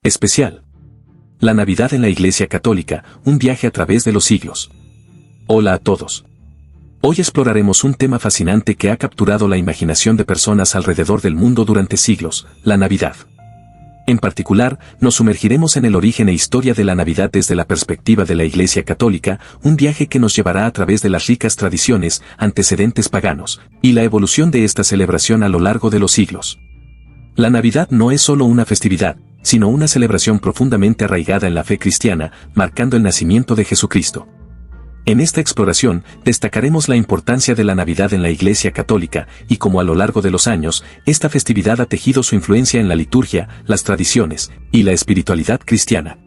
Especial. La Navidad en la Iglesia Católica, un viaje a través de los siglos. Hola a todos. Hoy exploraremos un tema fascinante que ha capturado la imaginación de personas alrededor del mundo durante siglos, la Navidad. En particular, nos sumergiremos en el origen e historia de la Navidad desde la perspectiva de la Iglesia Católica, un viaje que nos llevará a través de las ricas tradiciones, antecedentes paganos, y la evolución de esta celebración a lo largo de los siglos. La Navidad no es solo una festividad, sino una celebración profundamente arraigada en la fe cristiana, marcando el nacimiento de Jesucristo. En esta exploración, destacaremos la importancia de la Navidad en la Iglesia Católica, y cómo a lo largo de los años, esta festividad ha tejido su influencia en la liturgia, las tradiciones, y la espiritualidad cristiana.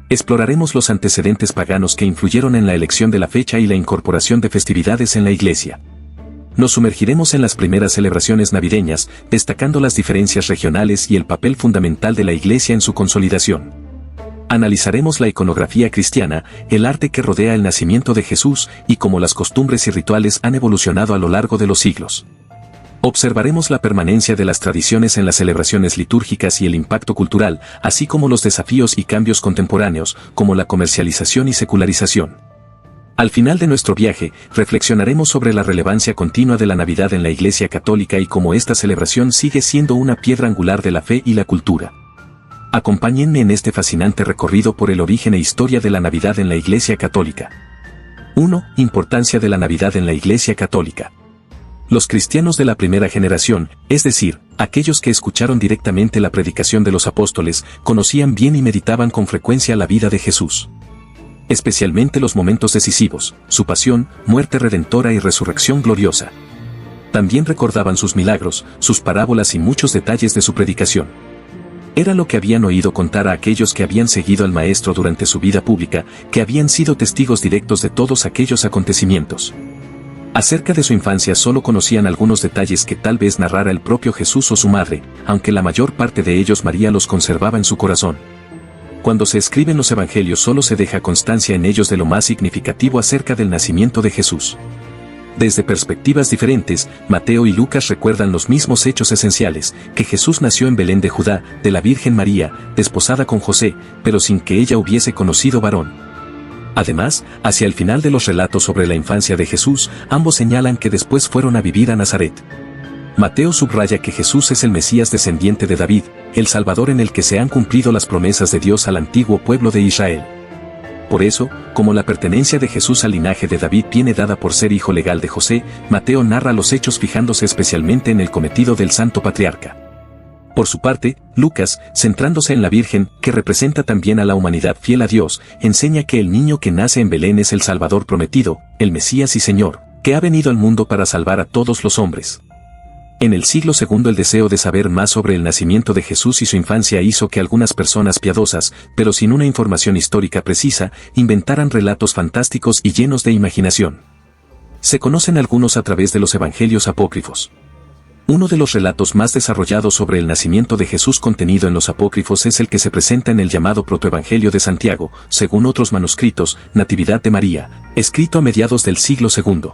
Exploraremos los antecedentes paganos que influyeron en la elección de la fecha y la incorporación de festividades en la Iglesia. Nos sumergiremos en las primeras celebraciones navideñas, destacando las diferencias regionales y el papel fundamental de la Iglesia en su consolidación. Analizaremos la iconografía cristiana, el arte que rodea el nacimiento de Jesús y cómo las costumbres y rituales han evolucionado a lo largo de los siglos. Observaremos la permanencia de las tradiciones en las celebraciones litúrgicas y el impacto cultural, así como los desafíos y cambios contemporáneos, como la comercialización y secularización. Al final de nuestro viaje, reflexionaremos sobre la relevancia continua de la Navidad en la Iglesia Católica y cómo esta celebración sigue siendo una piedra angular de la fe y la cultura. Acompáñenme en este fascinante recorrido por el origen e historia de la Navidad en la Iglesia Católica. 1. Importancia de la Navidad en la Iglesia Católica. Los cristianos de la primera generación, es decir, aquellos que escucharon directamente la predicación de los apóstoles, conocían bien y meditaban con frecuencia la vida de Jesús. Especialmente los momentos decisivos, su pasión, muerte redentora y resurrección gloriosa. También recordaban sus milagros, sus parábolas y muchos detalles de su predicación. Era lo que habían oído contar a aquellos que habían seguido al Maestro durante su vida pública, que habían sido testigos directos de todos aquellos acontecimientos. Acerca de su infancia solo conocían algunos detalles que tal vez narrara el propio Jesús o su madre, aunque la mayor parte de ellos María los conservaba en su corazón. Cuando se escriben los evangelios solo se deja constancia en ellos de lo más significativo acerca del nacimiento de Jesús. Desde perspectivas diferentes, Mateo y Lucas recuerdan los mismos hechos esenciales, que Jesús nació en Belén de Judá, de la Virgen María, desposada con José, pero sin que ella hubiese conocido varón. Además, hacia el final de los relatos sobre la infancia de Jesús, ambos señalan que después fueron a vivir a Nazaret. Mateo subraya que Jesús es el Mesías descendiente de David, el Salvador en el que se han cumplido las promesas de Dios al antiguo pueblo de Israel. Por eso, como la pertenencia de Jesús al linaje de David viene dada por ser hijo legal de José, Mateo narra los hechos fijándose especialmente en el cometido del santo patriarca. Por su parte, Lucas, centrándose en la Virgen, que representa también a la humanidad fiel a Dios, enseña que el niño que nace en Belén es el Salvador prometido, el Mesías y Señor, que ha venido al mundo para salvar a todos los hombres. En el siglo II el deseo de saber más sobre el nacimiento de Jesús y su infancia hizo que algunas personas piadosas, pero sin una información histórica precisa, inventaran relatos fantásticos y llenos de imaginación. Se conocen algunos a través de los evangelios apócrifos. Uno de los relatos más desarrollados sobre el nacimiento de Jesús contenido en los apócrifos es el que se presenta en el llamado Protoevangelio de Santiago, según otros manuscritos, Natividad de María, escrito a mediados del siglo II.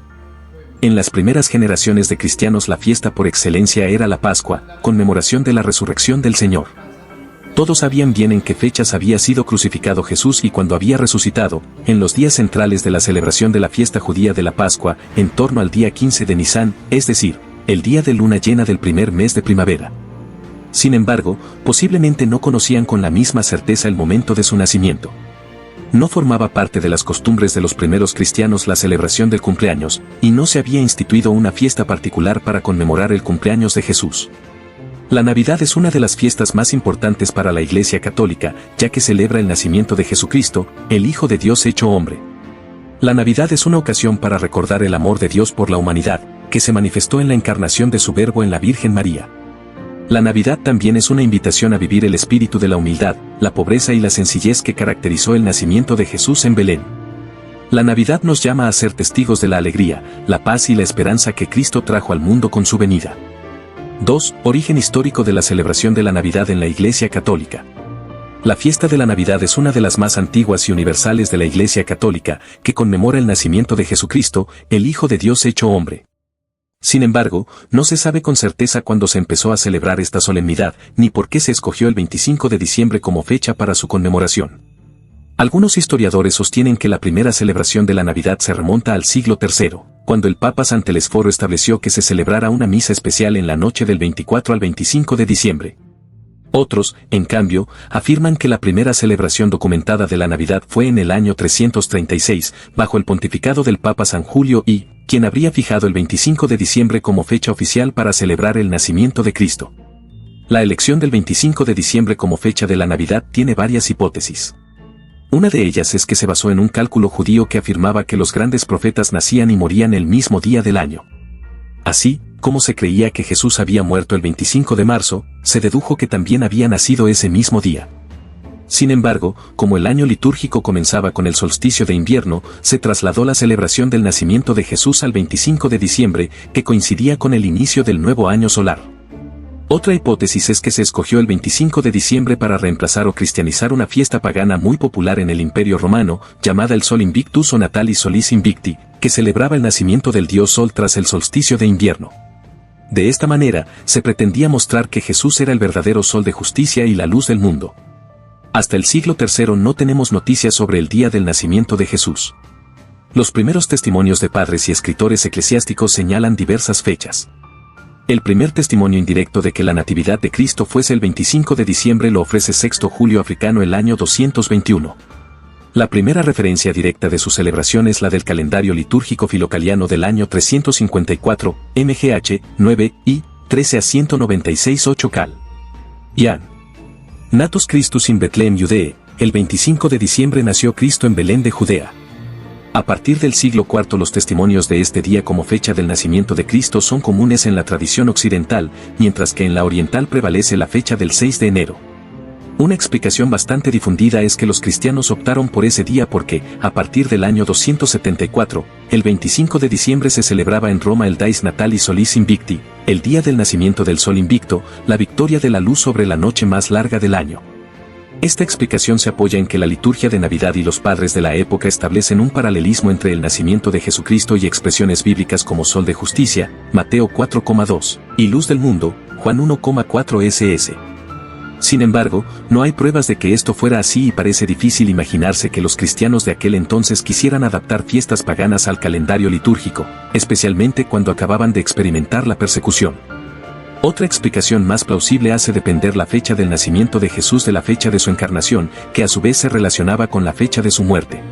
En las primeras generaciones de cristianos la fiesta por excelencia era la Pascua, conmemoración de la resurrección del Señor. Todos sabían bien en qué fechas había sido crucificado Jesús y cuándo había resucitado, en los días centrales de la celebración de la fiesta judía de la Pascua, en torno al día 15 de Nisán, es decir, el día de luna llena del primer mes de primavera. Sin embargo, posiblemente no conocían con la misma certeza el momento de su nacimiento. No formaba parte de las costumbres de los primeros cristianos la celebración del cumpleaños, y no se había instituido una fiesta particular para conmemorar el cumpleaños de Jesús. La Navidad es una de las fiestas más importantes para la Iglesia Católica, ya que celebra el nacimiento de Jesucristo, el Hijo de Dios hecho hombre. La Navidad es una ocasión para recordar el amor de Dios por la humanidad, que se manifestó en la encarnación de su Verbo en la Virgen María. La Navidad también es una invitación a vivir el espíritu de la humildad, la pobreza y la sencillez que caracterizó el nacimiento de Jesús en Belén. La Navidad nos llama a ser testigos de la alegría, la paz y la esperanza que Cristo trajo al mundo con su venida. 2. Origen histórico de la celebración de la Navidad en la Iglesia Católica. La fiesta de la Navidad es una de las más antiguas y universales de la Iglesia Católica, que conmemora el nacimiento de Jesucristo, el Hijo de Dios hecho hombre. Sin embargo, no se sabe con certeza cuándo se empezó a celebrar esta solemnidad, ni por qué se escogió el 25 de diciembre como fecha para su conmemoración. Algunos historiadores sostienen que la primera celebración de la Navidad se remonta al siglo III, cuando el Papa San Telesforo estableció que se celebrara una misa especial en la noche del 24 al 25 de diciembre. Otros, en cambio, afirman que la primera celebración documentada de la Navidad fue en el año 336, bajo el pontificado del Papa San Julio I, quien habría fijado el 25 de diciembre como fecha oficial para celebrar el nacimiento de Cristo. La elección del 25 de diciembre como fecha de la Navidad tiene varias hipótesis. Una de ellas es que se basó en un cálculo judío que afirmaba que los grandes profetas nacían y morían el mismo día del año. Así, como se creía que Jesús había muerto el 25 de marzo, se dedujo que también había nacido ese mismo día. Sin embargo, como el año litúrgico comenzaba con el solsticio de invierno, se trasladó la celebración del nacimiento de Jesús al 25 de diciembre, que coincidía con el inicio del nuevo año solar. Otra hipótesis es que se escogió el 25 de diciembre para reemplazar o cristianizar una fiesta pagana muy popular en el Imperio Romano, llamada el Sol Invictus o Natalis Solis Invicti, que celebraba el nacimiento del dios Sol tras el solsticio de invierno. De esta manera, se pretendía mostrar que Jesús era el verdadero Sol de justicia y la luz del mundo. Hasta el siglo III no tenemos noticias sobre el día del nacimiento de Jesús. Los primeros testimonios de padres y escritores eclesiásticos señalan diversas fechas. El primer testimonio indirecto de que la natividad de Cristo fuese el 25 de diciembre lo ofrece Sexto Julio Africano el año 221. La primera referencia directa de su celebración es la del calendario litúrgico filocaliano del año 354, MGH, 9, I, 13 a 196 8 cal. Ian. Natus Christus in Bethlehem Judee, el 25 de diciembre nació Cristo en Belén de Judea. A partir del siglo IV los testimonios de este día como fecha del nacimiento de Cristo son comunes en la tradición occidental, mientras que en la oriental prevalece la fecha del 6 de enero. Una explicación bastante difundida es que los cristianos optaron por ese día porque, a partir del año 274, el 25 de diciembre se celebraba en Roma el Dies Natalis Solis Invicti, el día del nacimiento del Sol Invicto, la victoria de la luz sobre la noche más larga del año. Esta explicación se apoya en que la liturgia de Navidad y los padres de la época establecen un paralelismo entre el nacimiento de Jesucristo y expresiones bíblicas como Sol de Justicia, Mateo 4,2, y Luz del Mundo, Juan 1,4 ss. Sin embargo, no hay pruebas de que esto fuera así y parece difícil imaginarse que los cristianos de aquel entonces quisieran adaptar fiestas paganas al calendario litúrgico, especialmente cuando acababan de experimentar la persecución. Otra explicación más plausible hace depender la fecha del nacimiento de Jesús de la fecha de su encarnación, que a su vez se relacionaba con la fecha de su muerte.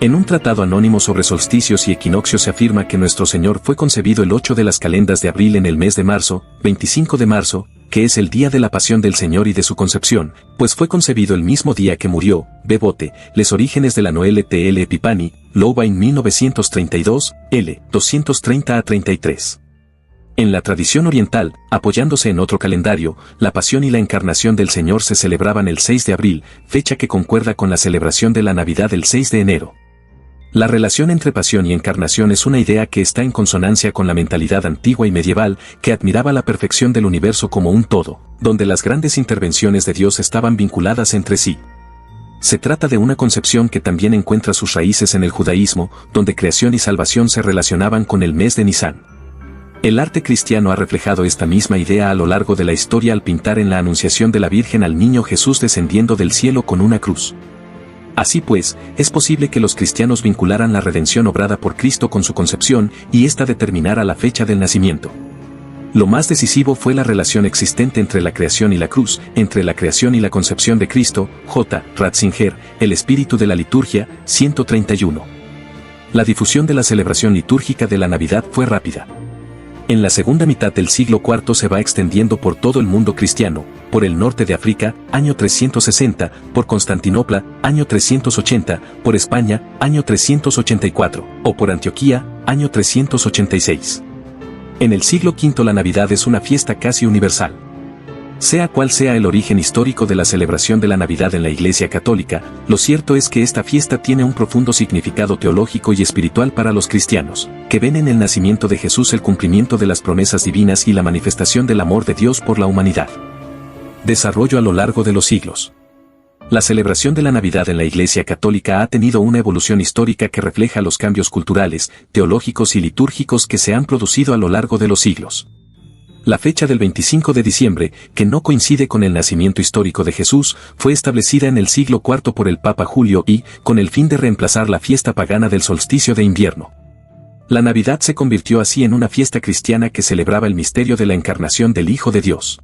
En un tratado anónimo sobre solsticios y equinoccios se afirma que nuestro Señor fue concebido el 8 de las calendas de abril en el mes de marzo, 25 de marzo, que es el día de la pasión del Señor y de su concepción, pues fue concebido el mismo día que murió, Bebote, Les Orígenes de la Noël T. L. Epipani, Louvain 1932, L. 230 a 33. En la tradición oriental, apoyándose en otro calendario, la pasión y la encarnación del Señor se celebraban el 6 de abril, fecha que concuerda con la celebración de la Navidad el 6 de enero. La relación entre pasión y encarnación es una idea que está en consonancia con la mentalidad antigua y medieval que admiraba la perfección del universo como un todo, donde las grandes intervenciones de Dios estaban vinculadas entre sí. Se trata de una concepción que también encuentra sus raíces en el judaísmo, donde creación y salvación se relacionaban con el mes de Nisan. El arte cristiano ha reflejado esta misma idea a lo largo de la historia al pintar en la Anunciación de la Virgen al niño Jesús descendiendo del cielo con una cruz. Así pues, es posible que los cristianos vincularan la redención obrada por Cristo con su concepción y ésta determinara la fecha del nacimiento. Lo más decisivo fue la relación existente entre la creación y la cruz, entre la creación y la concepción de Cristo. J. Ratzinger, El espíritu de la liturgia, 131. La difusión de la celebración litúrgica de la Navidad fue rápida. En la segunda mitad del siglo IV se va extendiendo por todo el mundo cristiano, por el norte de África, año 360, por Constantinopla, año 380, por España, año 384, o por Antioquía, año 386. En el siglo V la Navidad es una fiesta casi universal. Sea cual sea el origen histórico de la celebración de la Navidad en la Iglesia Católica, lo cierto es que esta fiesta tiene un profundo significado teológico y espiritual para los cristianos, que ven en el nacimiento de Jesús el cumplimiento de las promesas divinas y la manifestación del amor de Dios por la humanidad. Desarrollo a lo largo de los siglos. La celebración de la Navidad en la Iglesia Católica ha tenido una evolución histórica que refleja los cambios culturales, teológicos y litúrgicos que se han producido a lo largo de los siglos. La fecha del 25 de diciembre, que no coincide con el nacimiento histórico de Jesús, fue establecida en el siglo IV por el Papa Julio I, con el fin de reemplazar la fiesta pagana del solsticio de invierno. La Navidad se convirtió así en una fiesta cristiana que celebraba el misterio de la encarnación del Hijo de Dios.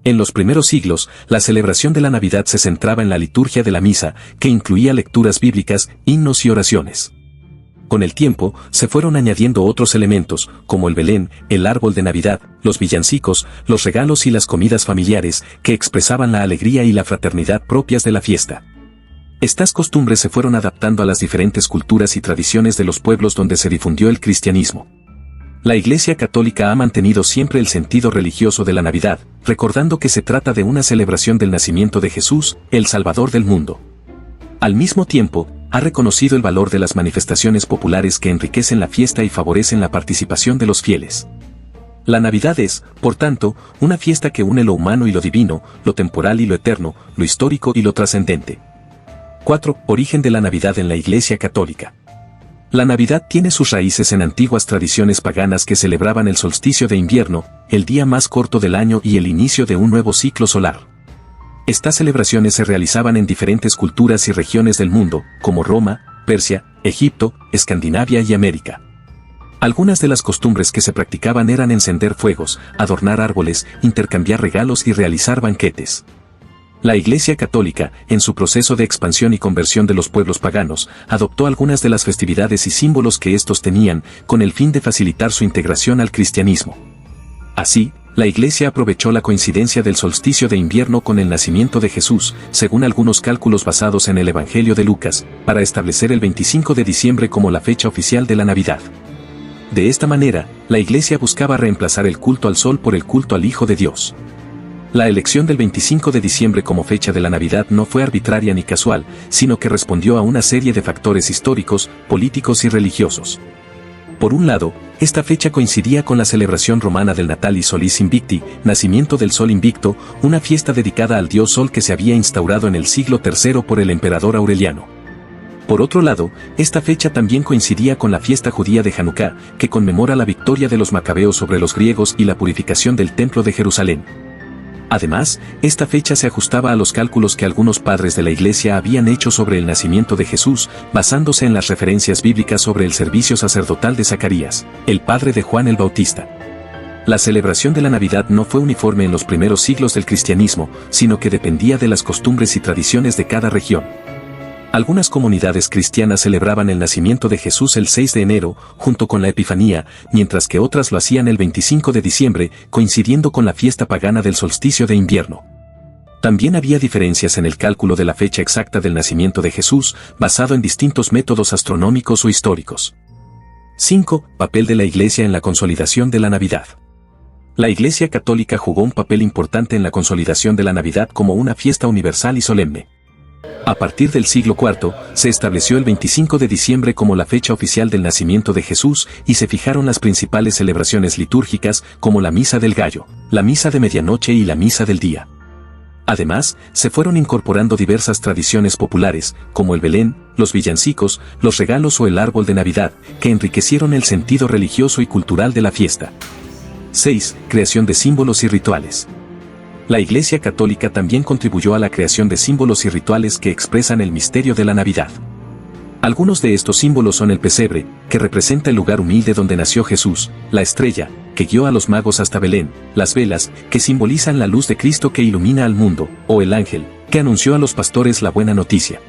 En los primeros siglos, la celebración de la Navidad se centraba en la liturgia de la misa, que incluía lecturas bíblicas, himnos y oraciones. Con el tiempo, se fueron añadiendo otros elementos, como el Belén, el árbol de Navidad, los villancicos, los regalos y las comidas familiares, que expresaban la alegría y la fraternidad propias de la fiesta. Estas costumbres se fueron adaptando a las diferentes culturas y tradiciones de los pueblos donde se difundió el cristianismo. La Iglesia Católica ha mantenido siempre el sentido religioso de la Navidad, recordando que se trata de una celebración del nacimiento de Jesús, el Salvador del mundo. Al mismo tiempo, ha reconocido el valor de las manifestaciones populares que enriquecen la fiesta y favorecen la participación de los fieles. La Navidad es, por tanto, una fiesta que une lo humano y lo divino, lo temporal y lo eterno, lo histórico y lo trascendente. 4. Origen de la Navidad en la Iglesia Católica. La Navidad tiene sus raíces en antiguas tradiciones paganas que celebraban el solsticio de invierno, el día más corto del año y el inicio de un nuevo ciclo solar. Estas celebraciones se realizaban en diferentes culturas y regiones del mundo, como Roma, Persia, Egipto, Escandinavia y América. Algunas de las costumbres que se practicaban eran encender fuegos, adornar árboles, intercambiar regalos y realizar banquetes. La Iglesia Católica, en su proceso de expansión y conversión de los pueblos paganos, adoptó algunas de las festividades y símbolos que estos tenían, con el fin de facilitar su integración al cristianismo. Así, la Iglesia aprovechó la coincidencia del solsticio de invierno con el nacimiento de Jesús, según algunos cálculos basados en el Evangelio de Lucas, para establecer el 25 de diciembre como la fecha oficial de la Navidad. De esta manera, la Iglesia buscaba reemplazar el culto al sol por el culto al Hijo de Dios. La elección del 25 de diciembre como fecha de la Navidad no fue arbitraria ni casual, sino que respondió a una serie de factores históricos, políticos y religiosos. Por un lado, esta fecha coincidía con la celebración romana del Natalis Solis Invicti, nacimiento del Sol Invicto, una fiesta dedicada al dios Sol que se había instaurado en el siglo III por el emperador Aureliano. Por otro lado, esta fecha también coincidía con la fiesta judía de Hanukkah, que conmemora la victoria de los macabeos sobre los griegos y la purificación del Templo de Jerusalén. Además, esta fecha se ajustaba a los cálculos que algunos padres de la Iglesia habían hecho sobre el nacimiento de Jesús, basándose en las referencias bíblicas sobre el servicio sacerdotal de Zacarías, el padre de Juan el Bautista. La celebración de la Navidad no fue uniforme en los primeros siglos del cristianismo, sino que dependía de las costumbres y tradiciones de cada región. Algunas comunidades cristianas celebraban el nacimiento de Jesús el 6 de enero, junto con la Epifanía, mientras que otras lo hacían el 25 de diciembre, coincidiendo con la fiesta pagana del solsticio de invierno. También había diferencias en el cálculo de la fecha exacta del nacimiento de Jesús, basado en distintos métodos astronómicos o históricos. 5. Papel de la Iglesia en la consolidación de la Navidad. La Iglesia Católica jugó un papel importante en la consolidación de la Navidad como una fiesta universal y solemne. A partir del siglo IV, se estableció el 25 de diciembre como la fecha oficial del nacimiento de Jesús y se fijaron las principales celebraciones litúrgicas como la Misa del Gallo, la Misa de Medianoche y la Misa del Día. Además, se fueron incorporando diversas tradiciones populares, como el Belén, los villancicos, los regalos o el árbol de Navidad, que enriquecieron el sentido religioso y cultural de la fiesta. 6. Creación de símbolos y rituales. La Iglesia Católica también contribuyó a la creación de símbolos y rituales que expresan el misterio de la Navidad. Algunos de estos símbolos son el pesebre, que representa el lugar humilde donde nació Jesús, la estrella, que guió a los magos hasta Belén, las velas, que simbolizan la luz de Cristo que ilumina al mundo, o el ángel, que anunció a los pastores la buena noticia.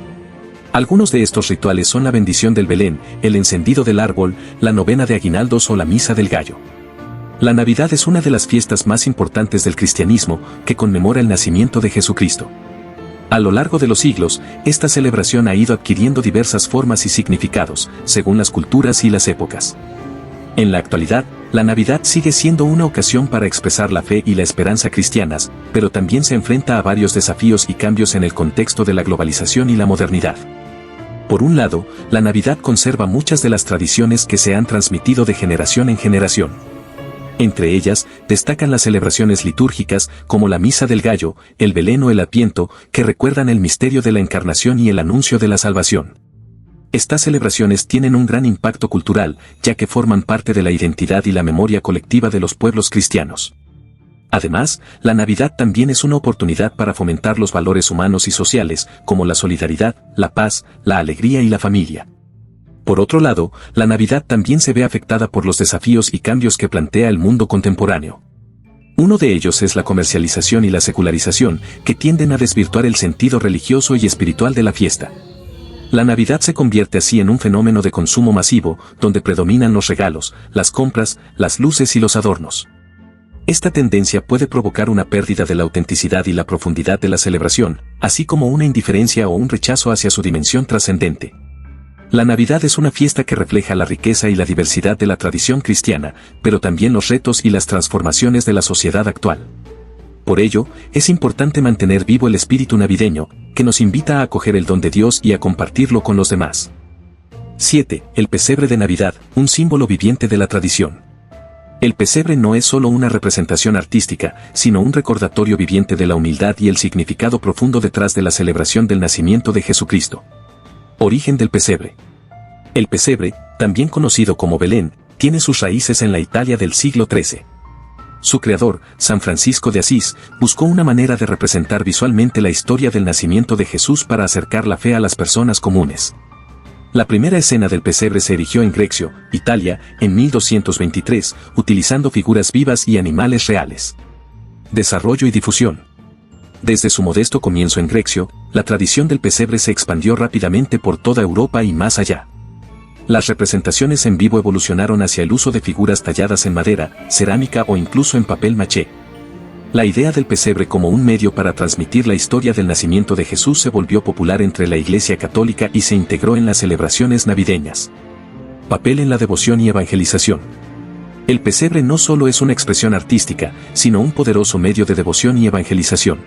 Algunos de estos rituales son la bendición del Belén, el encendido del árbol, la novena de aguinaldos o la Misa del Gallo. La Navidad es una de las fiestas más importantes del cristianismo, que conmemora el nacimiento de Jesucristo. A lo largo de los siglos, esta celebración ha ido adquiriendo diversas formas y significados, según las culturas y las épocas. En la actualidad, la Navidad sigue siendo una ocasión para expresar la fe y la esperanza cristianas, pero también se enfrenta a varios desafíos y cambios en el contexto de la globalización y la modernidad. Por un lado, la Navidad conserva muchas de las tradiciones que se han transmitido de generación en generación. Entre ellas, destacan las celebraciones litúrgicas, como la Misa del Gallo, el Belén o el Adviento, que recuerdan el misterio de la Encarnación y el anuncio de la salvación. Estas celebraciones tienen un gran impacto cultural, ya que forman parte de la identidad y la memoria colectiva de los pueblos cristianos. Además, la Navidad también es una oportunidad para fomentar los valores humanos y sociales, como la solidaridad, la paz, la alegría y la familia. Por otro lado, la Navidad también se ve afectada por los desafíos y cambios que plantea el mundo contemporáneo. Uno de ellos es la comercialización y la secularización, que tienden a desvirtuar el sentido religioso y espiritual de la fiesta. La Navidad se convierte así en un fenómeno de consumo masivo, donde predominan los regalos, las compras, las luces y los adornos. Esta tendencia puede provocar una pérdida de la autenticidad y la profundidad de la celebración, así como una indiferencia o un rechazo hacia su dimensión trascendente. La Navidad es una fiesta que refleja la riqueza y la diversidad de la tradición cristiana, pero también los retos y las transformaciones de la sociedad actual. Por ello, es importante mantener vivo el espíritu navideño, que nos invita a acoger el don de Dios y a compartirlo con los demás. 7. El pesebre de Navidad, un símbolo viviente de la tradición. El pesebre no es solo una representación artística, sino un recordatorio viviente de la humildad y el significado profundo detrás de la celebración del nacimiento de Jesucristo. Origen del pesebre. El pesebre, también conocido como Belén, tiene sus raíces en la Italia del siglo XIII. Su creador, San Francisco de Asís, buscó una manera de representar visualmente la historia del nacimiento de Jesús para acercar la fe a las personas comunes. La primera escena del pesebre se erigió en Greccio, Italia, en 1223, utilizando figuras vivas y animales reales. Desarrollo y difusión. Desde su modesto comienzo en Greccio, la tradición del pesebre se expandió rápidamente por toda Europa y más allá. Las representaciones en vivo evolucionaron hacia el uso de figuras talladas en madera, cerámica o incluso en papel maché. La idea del pesebre como un medio para transmitir la historia del nacimiento de Jesús se volvió popular entre la Iglesia Católica y se integró en las celebraciones navideñas. Papel en la devoción y evangelización. El pesebre no solo es una expresión artística, sino un poderoso medio de devoción y evangelización.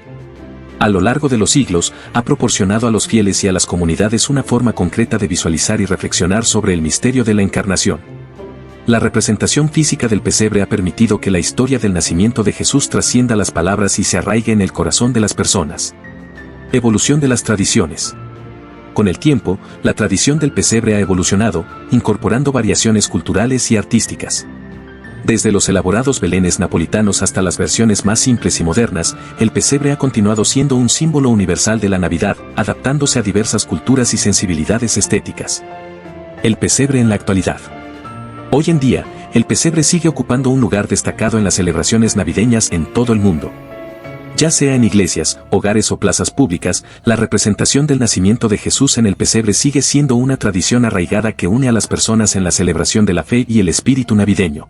A lo largo de los siglos, ha proporcionado a los fieles y a las comunidades una forma concreta de visualizar y reflexionar sobre el misterio de la Encarnación. La representación física del pesebre ha permitido que la historia del nacimiento de Jesús trascienda las palabras y se arraigue en el corazón de las personas. Evolución de las tradiciones. Con el tiempo, la tradición del pesebre ha evolucionado, incorporando variaciones culturales y artísticas. Desde los elaborados belenes napolitanos hasta las versiones más simples y modernas, el pesebre ha continuado siendo un símbolo universal de la Navidad, adaptándose a diversas culturas y sensibilidades estéticas. El pesebre en la actualidad. Hoy en día, el pesebre sigue ocupando un lugar destacado en las celebraciones navideñas en todo el mundo. Ya sea en iglesias, hogares o plazas públicas, la representación del nacimiento de Jesús en el pesebre sigue siendo una tradición arraigada que une a las personas en la celebración de la fe y el espíritu navideño.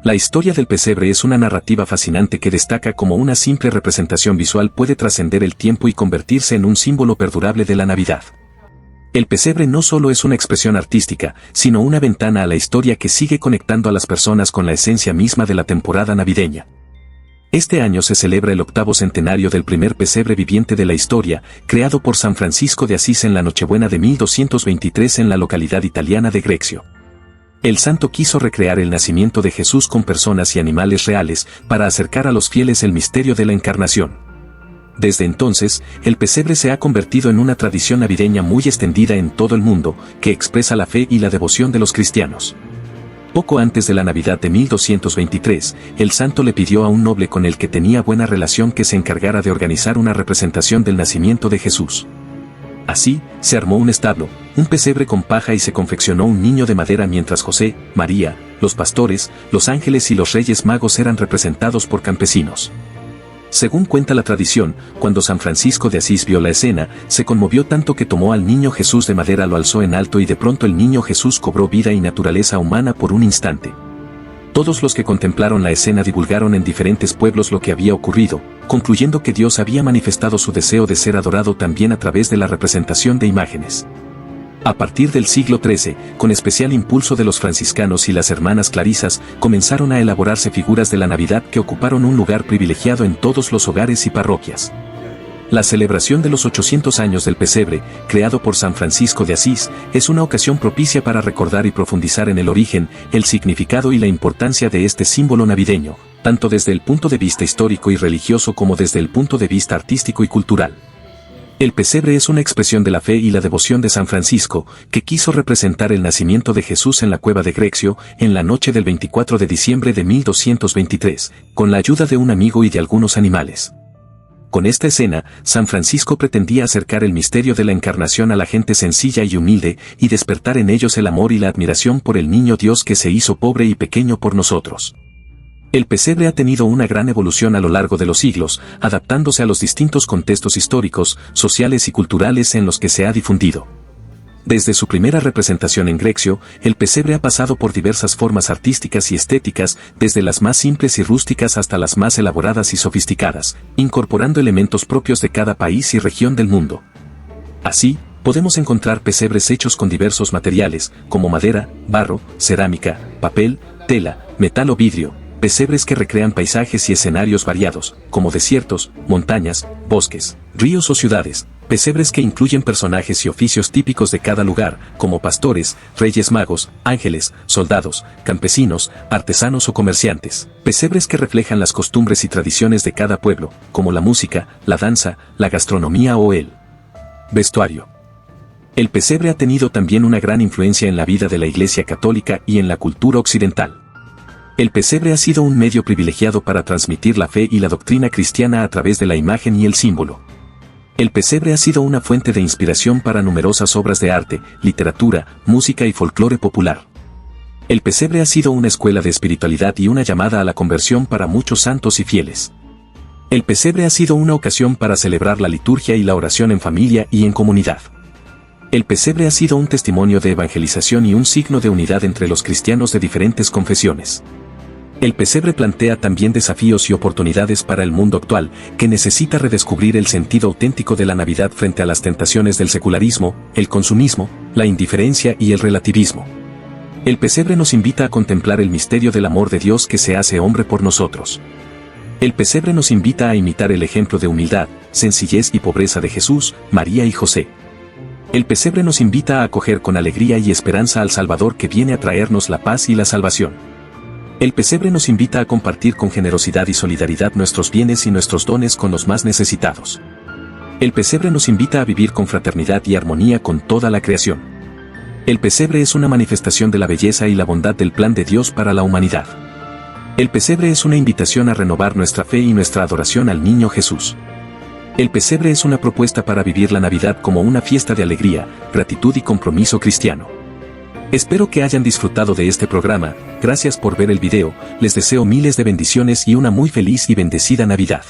La historia del pesebre es una narrativa fascinante que destaca cómo una simple representación visual puede trascender el tiempo y convertirse en un símbolo perdurable de la Navidad. El pesebre no solo es una expresión artística, sino una ventana a la historia que sigue conectando a las personas con la esencia misma de la temporada navideña. Este año se celebra el 8º centenario del primer pesebre viviente de la historia, creado por San Francisco de Asís en la Nochebuena de 1223 en la localidad italiana de Greccio. El santo quiso recrear el nacimiento de Jesús con personas y animales reales para acercar a los fieles el misterio de la Encarnación. Desde entonces, el pesebre se ha convertido en una tradición navideña muy extendida en todo el mundo, que expresa la fe y la devoción de los cristianos. Poco antes de la Navidad de 1223, el santo le pidió a un noble con el que tenía buena relación que se encargara de organizar una representación del nacimiento de Jesús. Así, se armó un establo, un pesebre con paja y se confeccionó un niño de madera mientras José, María, los pastores, los ángeles y los reyes magos eran representados por campesinos. Según cuenta la tradición, cuando San Francisco de Asís vio la escena, se conmovió tanto que tomó al niño Jesús de madera, lo alzó en alto y de pronto el niño Jesús cobró vida y naturaleza humana por un instante. Todos los que contemplaron la escena divulgaron en diferentes pueblos lo que había ocurrido, concluyendo que Dios había manifestado su deseo de ser adorado también a través de la representación de imágenes. A partir del siglo XIII, con especial impulso de los franciscanos y las hermanas clarisas, comenzaron a elaborarse figuras de la Navidad que ocuparon un lugar privilegiado en todos los hogares y parroquias. La celebración de los 800 años del pesebre, creado por San Francisco de Asís, es una ocasión propicia para recordar y profundizar en el origen, el significado y la importancia de este símbolo navideño, tanto desde el punto de vista histórico y religioso como desde el punto de vista artístico y cultural. El pesebre es una expresión de la fe y la devoción de San Francisco, que quiso representar el nacimiento de Jesús en la cueva de Greccio, en la noche del 24 de diciembre de 1223, con la ayuda de un amigo y de algunos animales. Con esta escena, San Francisco pretendía acercar el misterio de la encarnación a la gente sencilla y humilde, y despertar en ellos el amor y la admiración por el niño Dios que se hizo pobre y pequeño por nosotros. El pesebre ha tenido una gran evolución a lo largo de los siglos, adaptándose a los distintos contextos históricos, sociales y culturales en los que se ha difundido. Desde su primera representación en Greccio, el pesebre ha pasado por diversas formas artísticas y estéticas, desde las más simples y rústicas hasta las más elaboradas y sofisticadas, incorporando elementos propios de cada país y región del mundo. Así, podemos encontrar pesebres hechos con diversos materiales, como madera, barro, cerámica, papel, tela, metal o vidrio, pesebres que recrean paisajes y escenarios variados, como desiertos, montañas, bosques, ríos o ciudades, pesebres que incluyen personajes y oficios típicos de cada lugar, como pastores, reyes magos, ángeles, soldados, campesinos, artesanos o comerciantes, pesebres que reflejan las costumbres y tradiciones de cada pueblo, como la música, la danza, la gastronomía o el vestuario. El pesebre ha tenido también una gran influencia en la vida de la Iglesia Católica y en la cultura occidental. El pesebre ha sido un medio privilegiado para transmitir la fe y la doctrina cristiana a través de la imagen y el símbolo. El pesebre ha sido una fuente de inspiración para numerosas obras de arte, literatura, música y folclore popular. El pesebre ha sido una escuela de espiritualidad y una llamada a la conversión para muchos santos y fieles. El pesebre ha sido una ocasión para celebrar la liturgia y la oración en familia y en comunidad. El pesebre ha sido un testimonio de evangelización y un signo de unidad entre los cristianos de diferentes confesiones. El pesebre plantea también desafíos y oportunidades para el mundo actual, que necesita redescubrir el sentido auténtico de la Navidad frente a las tentaciones del secularismo, el consumismo, la indiferencia y el relativismo. El pesebre nos invita a contemplar el misterio del amor de Dios que se hace hombre por nosotros. El pesebre nos invita a imitar el ejemplo de humildad, sencillez y pobreza de Jesús, María y José. El pesebre nos invita a acoger con alegría y esperanza al Salvador que viene a traernos la paz y la salvación. El pesebre nos invita a compartir con generosidad y solidaridad nuestros bienes y nuestros dones con los más necesitados. El pesebre nos invita a vivir con fraternidad y armonía con toda la creación. El pesebre es una manifestación de la belleza y la bondad del plan de Dios para la humanidad. El pesebre es una invitación a renovar nuestra fe y nuestra adoración al niño Jesús. El pesebre es una propuesta para vivir la Navidad como una fiesta de alegría, gratitud y compromiso cristiano. Espero que hayan disfrutado de este programa, gracias por ver el video, les deseo miles de bendiciones y una muy feliz y bendecida Navidad.